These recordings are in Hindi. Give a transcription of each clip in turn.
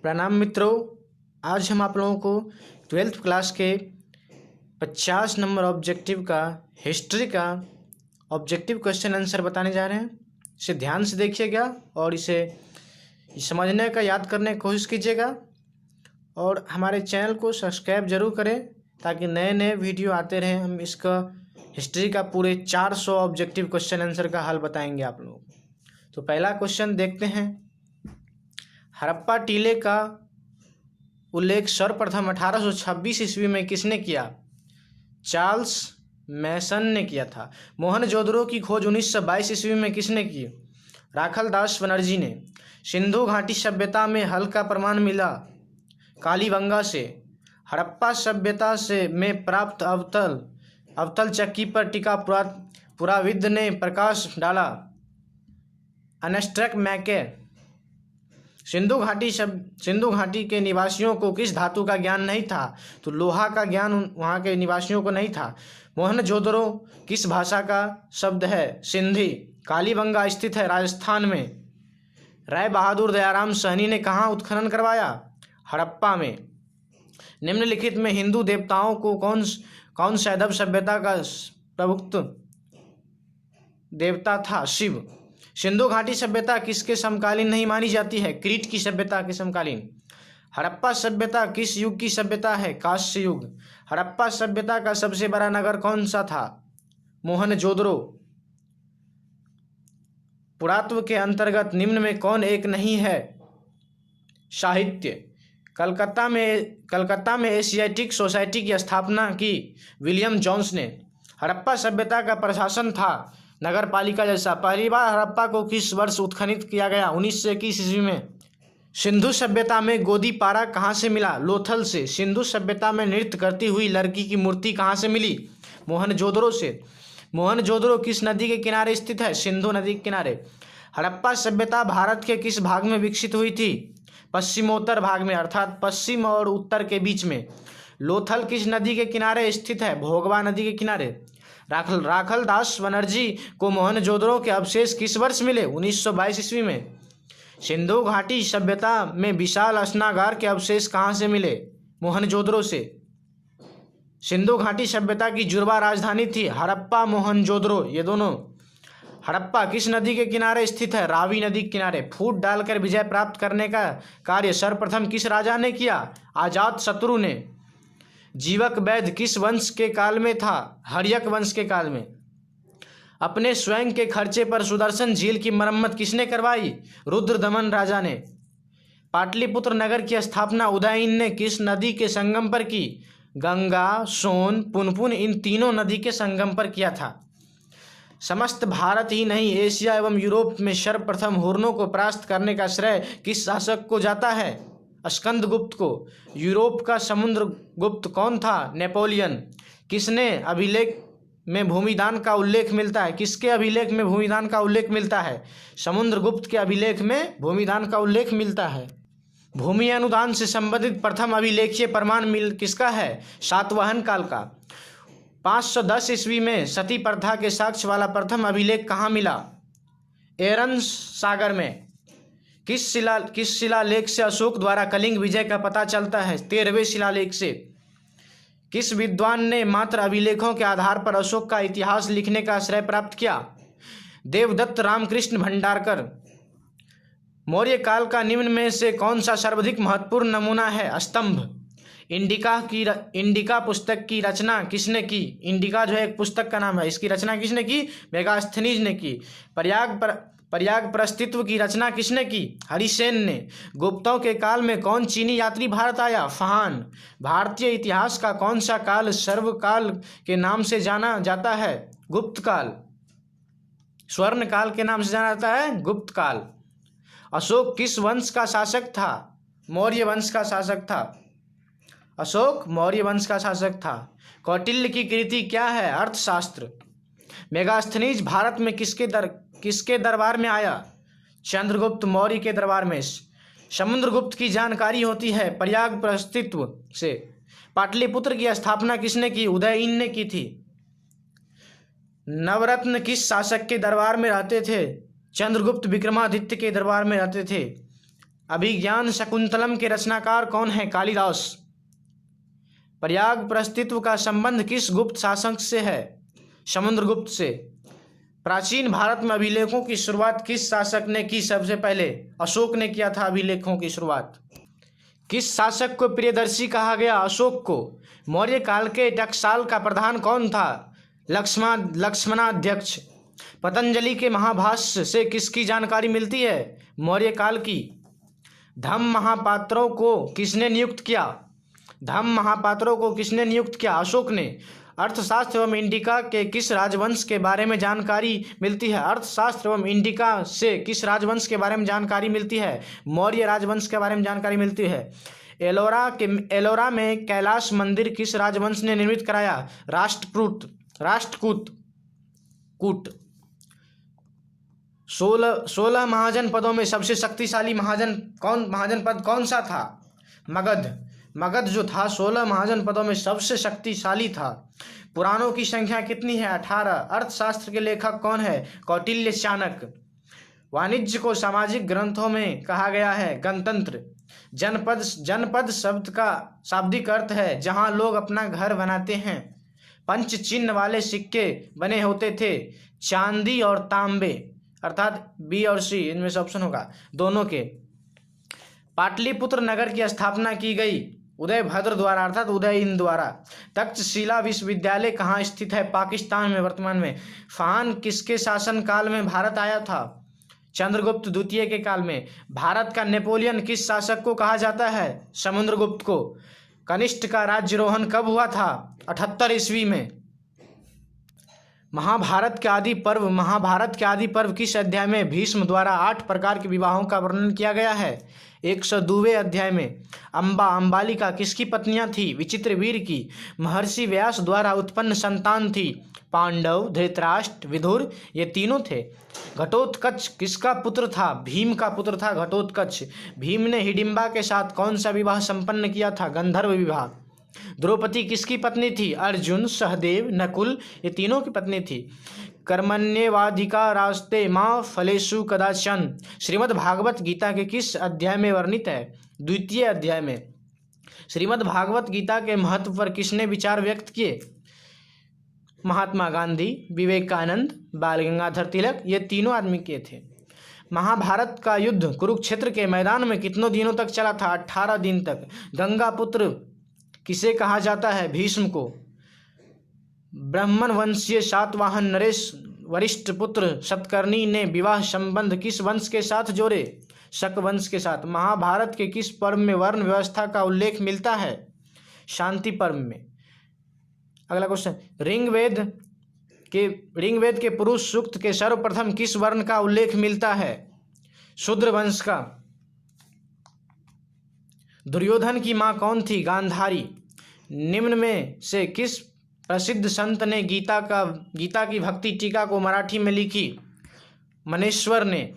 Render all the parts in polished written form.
प्रणाम मित्रों। आज हम आप लोगों को 12th क्लास के 50 नंबर ऑब्जेक्टिव का हिस्ट्री का ऑब्जेक्टिव क्वेश्चन आंसर बताने जा रहे हैं। इसे ध्यान से देखिएगा और इसे समझने का याद करने की कोशिश कीजिएगा और हमारे चैनल को सब्सक्राइब जरूर करें ताकि नए नए वीडियो आते रहें। हम इसका हिस्ट्री का पूरे 400 ऑब्जेक्टिव क्वेश्चन आंसर का हल बताएंगे आप लोगों को। तो पहला क्वेश्चन देखते हैं। हड़प्पा टीले का उल्लेख सर्वप्रथम 1826 ईस्वी में किसने किया? चार्ल्स मैसन ने किया था। मोहनजोदड़ो की खोज 1922 ईस्वी में किसने की? राखलदास बनर्जी ने। सिंधु घाटी सभ्यता में हल का प्रमाण मिला कालीबंगा से। हड़प्पा सभ्यता से में प्राप्त अवतल चक्की पर टिका पुराविद ने प्रकाश डाला अनस्ट्रक मैके। सिंधु घाटी के निवासियों को किस धातु का ज्ञान नहीं था? तो लोहा का ज्ञान वहाँ के निवासियों को नहीं था। मोहनजोदड़ो किस भाषा का शब्द है? सिंधी। कालीबंगा स्थित है राजस्थान में। राय बहादुर दयाराम सहनी ने कहाँ उत्खनन करवाया? हड़प्पा में। निम्नलिखित में हिंदू देवताओं को कौन सैंधव सभ्यता का प्रमुख देवता था? शिव। सिंधु घाटी सभ्यता किसके समकालीन नहीं मानी जाती है? क्रीट की सभ्यता के समकालीन। हड़प्पा सभ्यता किस युग की सभ्यता है? कांस्य युग। हड़प्पा सभ्यता का सबसे बड़ा नगर कौन सा था? मोहनजोदड़ो। पुरातत्व के अंतर्गत निम्न में कौन एक नहीं है? साहित्य। कलकत्ता में एशियाटिक सोसाइटी की स्थापना की विलियम जोन्स ने। हड़प्पा सभ्यता का प्रशासन था नगर पालिका जैसा। पहली बार हड़प्पा को किस वर्ष उत्खनित किया गया? 1921 ईस्वी में। सिंधु सभ्यता में गोदी पारा कहाँ से मिला? लोथल से। सिंधु सभ्यता में नृत्य करती हुई लड़की की मूर्ति कहाँ से मिली? मोहनजोदड़ो से। मोहनजोदड़ो किस नदी के किनारे स्थित है? सिंधु नदी के किनारे। हड़प्पा सभ्यता भारत के किस भाग में विकसित हुई थी? पश्चिमोत्तर भाग में, अर्थात पश्चिम और उत्तर के बीच में। लोथल किस नदी के किनारे स्थित है? भोगवा नदी के किनारे। राखलदास बनर्जी को मोहनजोदड़ो के अवशेष किस वर्ष मिले? 1922 ईस्वी में। सिंधु घाटी सभ्यता में विशाल स्नागार के अवशेष कहाँ से मिले? मोहनजोदड़ो से। सिंधु घाटी सभ्यता की जुड़वा राजधानी थी हड़प्पा मोहनजोदड़ो, ये दोनों। हड़प्पा किस नदी के किनारे स्थित है? रावी नदी के किनारे। फूट डालकर विजय प्राप्त करने का कार्य सर्वप्रथम किस राजा ने किया? अजातशत्रु ने। जीवक वैद्य किस वंश के काल में था? हर्यक वंश के काल में। अपने स्वयं के खर्चे पर सुदर्शन झील की मरम्मत किसने करवाई? रुद्रदमन राजा ने। पाटलिपुत्र नगर की स्थापना उदयन ने किस नदी के संगम पर की? गंगा, सोन, पुनपुन, इन तीनों नदी के संगम पर किया था। समस्त भारत ही नहीं एशिया एवं यूरोप में सर्वप्रथम हुर्नों को परास्त करने का श्रेय किस शासक को जाता है? स्कंदगुप्त को। यूरोप का समुद्रगुप्त कौन था? नेपोलियन। किसने अभिलेख में भूमिदान का उल्लेख मिलता है? किसके अभिलेख में भूमिदान का उल्लेख मिलता है? समुद्रगुप्त के अभिलेख में भूमिदान का उल्लेख मिलता है। भूमि अनुदान से संबंधित प्रथम अभिलेखीय प्रमाण किसका है? सातवाहन काल का। 510 ईस्वी में सती प्रथा के साक्ष्य वाला प्रथम अभिलेख कहाँ मिला? एरन सागर में। किस शिलालेख से अशोक द्वारा कलिंग विजय का पता चलता है? 13वें शिलालेख से। किस विद्वान ने मात्र अभिलेखों के आधार पर अशोक का इतिहास लिखने का श्रेय प्राप्त किया? देवदत्त रामकृष्ण भंडारकर। मौर्य काल का निम्न में से कौन सा सर्वाधिक महत्वपूर्ण नमूना है? स्तंभ। इंडिका पुस्तक की रचना किसने की? इंडिका जो है एक पुस्तक का नाम है, इसकी रचना किसने की? मेगास्थनीज ने की। प्रयाग प्रस्तित्व की रचना किसने की? हरिसेन ने। गुप्तों के काल में कौन चीनी यात्री भारत आया? फाहान। भारतीय इतिहास का कौन सा काल सर्वकाल के नाम से जाना जाता है? गुप्त काल। स्वर्ण काल के नाम से जाना जाता है गुप्त काल। अशोक किस वंश का शासक था? मौर्य वंश का शासक था। अशोक मौर्य वंश का शासक था। कौटिल्य की कृति क्या है? अर्थशास्त्र। मेगास्थनीज भारत में किसके दरबार में आया? चंद्रगुप्त मौर्य के दरबार में। समुद्रगुप्त की जानकारी होती है प्रयाग प्रस्तित्व से। पाटलिपुत्र की स्थापना किसने की? उदयन ने की थी। नवरत्न किस शासक के दरबार में रहते थे? चंद्रगुप्त विक्रमादित्य के दरबार में रहते थे। अभिज्ञान शकुंतलम के रचनाकार कौन है? कालिदास। प्रयाग प्रस्तित्व का संबंध किस गुप्त शासक से है? समुद्रगुप्त से। प्राचीन भारत में अभिलेखों की शुरुआत किस शासक ने की? सबसे पहले अशोक ने किया था अभिलेखों की शुरुआत। किस शासक को प्रियदर्शी कहा गया? अशोक को। मौर्य काल के टकसाल का प्रधान कौन था? लक्ष्मणाध्यक्ष। पतंजलि के महाभाष्य से किसकी जानकारी मिलती है? मौर्य काल की। धम्म महापात्रों को किसने नियुक्त किया? धम्म महापात्रों को किसने नियुक्त किया? अशोक ने। अर्थशास्त्र एवं इंडिका के किस राजवंश के बारे में जानकारी मिलती है? अर्थशास्त्र एवं इंडिका से किस राजवंश के बारे में जानकारी मिलती है? मौर्य राजवंश के बारे में जानकारी मिलती है। एलोरा में कैलाश मंदिर किस राजवंश ने निर्मित कराया? राष्ट्रकूट। 16 महाजन पदों में सबसे शक्तिशाली महाजन पद कौन सा था? मगध जो था 16 महाजन पदों में सबसे शक्तिशाली था। पुराणों की संख्या कितनी है? 18। अर्थशास्त्र के लेखक कौन है? कौटिल्य चाणक्य। वाणिज्य को सामाजिक ग्रंथों में कहा गया है गणतंत्र। जनपद शब्द का शाब्दिक अर्थ है जहां लोग अपना घर बनाते हैं। पंच चिन्ह वाले सिक्के बने होते थे, चांदी और तांबे, अर्थात बी और सी इनमें से ऑप्शन होगा दोनों के। पाटलिपुत्र नगर की स्थापना की गई उदयभद्र द्वारा अर्थात उदयइन द्वारा। तक्षशिला विश्वविद्यालय कहाँ स्थित है? पाकिस्तान में वर्तमान में। फान किसके शासन काल में भारत आया था? चंद्रगुप्त द्वितीय के काल में। भारत का नेपोलियन किस शासक को कहा जाता है? समुद्रगुप्त को। कनिष्ठ का राज्यारोहण कब हुआ था? 78 ईस्वी में। महाभारत के आदि पर्व किस अध्याय में भीष्म द्वारा 8 प्रकार के विवाहों का वर्णन किया गया है? 102वें अध्याय में। अंबालिका किसकी पत्नियां थी? विचित्रवीर की। महर्षि व्यास द्वारा उत्पन्न संतान थी? पांडव, धृतराष्ट्र, विदुर, ये तीनों थे। घटोत्कच किसका पुत्र था? भीम का पुत्र था घटोत्कच। भीम ने हिडिंबा के साथ कौन सा विवाह संपन्न किया था? गंधर्व विवाह। द्रौपदी किसकी पत्नी थी? अर्जुन, सहदेव, नकुल, ये तीनों की पत्नी थी। कर्मण्येवाधिका रास्ते माँ फलेषु कदाचन श्रीमद् भागवत गीता के किस अध्याय में वर्णित है? 2 अध्याय में। श्रीमद् भागवत गीता के महत्व पर किसने विचार व्यक्त किए? महात्मा गांधी, विवेकानंद, बाल गंगाधर तिलक, ये तीनों आदमी किए थे। महाभारत का युद्ध कुरुक्षेत्र के मैदान में कितनों दिनों तक चला था? 18 दिन तक। गंगा पुत्र किसे कहा जाता है? भीष्म को। ब्राह्मण वंशीय सातवाहन नरेश वरिष्ठ पुत्र सतकर्णी ने विवाह संबंध किस वंश के साथ जोड़े? शक वंश के साथ। महाभारत के किस पर्व में वर्ण व्यवस्था का उल्लेख मिलता है? शांति पर्व में। अगला क्वेश्चन, ऋग्वेद के पुरुष सूक्त के सर्वप्रथम किस वर्ण का उल्लेख मिलता है? शूद्र वंश का। दुर्योधन की मां कौन थी? गांधारी। निम्न में से किस प्रसिद्ध संत ने गीता की भक्ति टीका को मराठी में लिखी? मनेश्वर ने।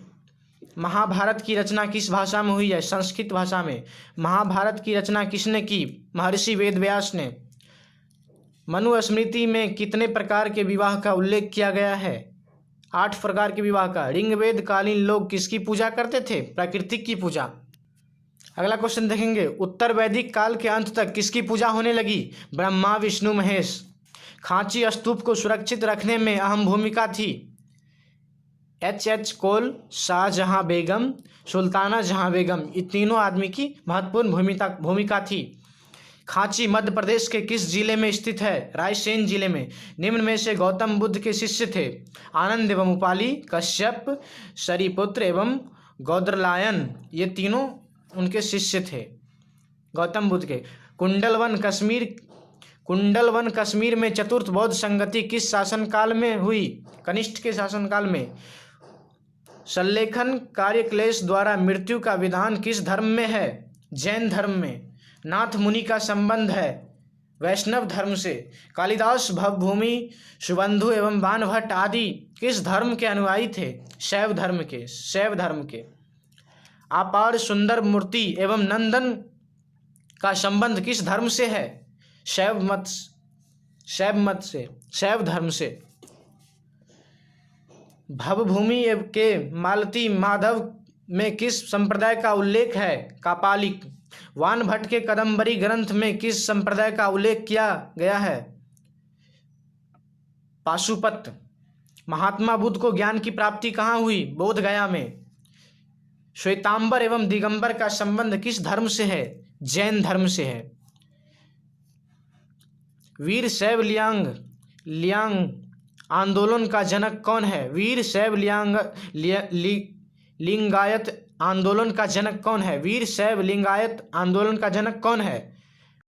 महाभारत की रचना किस भाषा में हुई है? संस्कृत भाषा में। महाभारत की रचना किसने की? महर्षि वेदव्यास ने। मनुस्मृति में कितने प्रकार के विवाह का उल्लेख किया गया है? 8 प्रकार के विवाह का। ऋग्वेद कालीन लोग किसकी पूजा करते थे? प्राकृतिक की पूजा। अगला क्वेश्चन देखेंगे, उत्तर वैदिक काल के अंत तक किसकी पूजा होने लगी? ब्रह्मा, विष्णु, महेश। खांची स्तूप को सुरक्षित रखने में अहम भूमिका थी? H.H. कोल, शाहजहां बेगम, सुल्ताना जहां बेगम, ये तीनों आदमी की महत्वपूर्ण भूमिका थी। खांची मध्य प्रदेश के किस जिले में स्थित है? रायसेन जिले में। निम्न में से गौतम बुद्ध के शिष्य थे? आनंद एवं उपाली, कश्यप, शरीपुत्र एवं गौदरलायन, ये तीनों उनके शिष्य थे गौतम बुद्ध के। कुंडलवन कश्मीर में चतुर्थ बौद्ध संगति किस शासनकाल में हुई? कनिष्ठ के शासनकाल में। संलेखन कार्यक्लेश द्वारा मृत्यु का विधान किस धर्म में है? जैन धर्म में। नाथ मुनि का संबंध है वैष्णव धर्म से। कालिदास, भवभूमि, सुबंधु एवं बाणभट्ट आदि किस धर्म के अनुयायी थे? शैव धर्म के। अपार सुंदर मूर्ति एवं नंदन का संबंध किस धर्म से है? शैव धर्म से। भवभूमि के मालती माधव में किस संप्रदाय का उल्लेख है? कापालिक। वानभट्ट के कदम्बरी ग्रंथ में किस संप्रदाय का उल्लेख किया गया है? पाशुपत। महात्मा बुद्ध को ज्ञान की प्राप्ति कहाँ हुई? बोध गया में। श्वेतांबर एवं दिगंबर का संबंध किस धर्म से है? जैन धर्म से है। वीर शैव लियांग आंदोलन का जनक कौन है? वीर शैव लिंगायत आंदोलन का जनक कौन है? वीर शैव लिंगायत आंदोलन का जनक कौन है?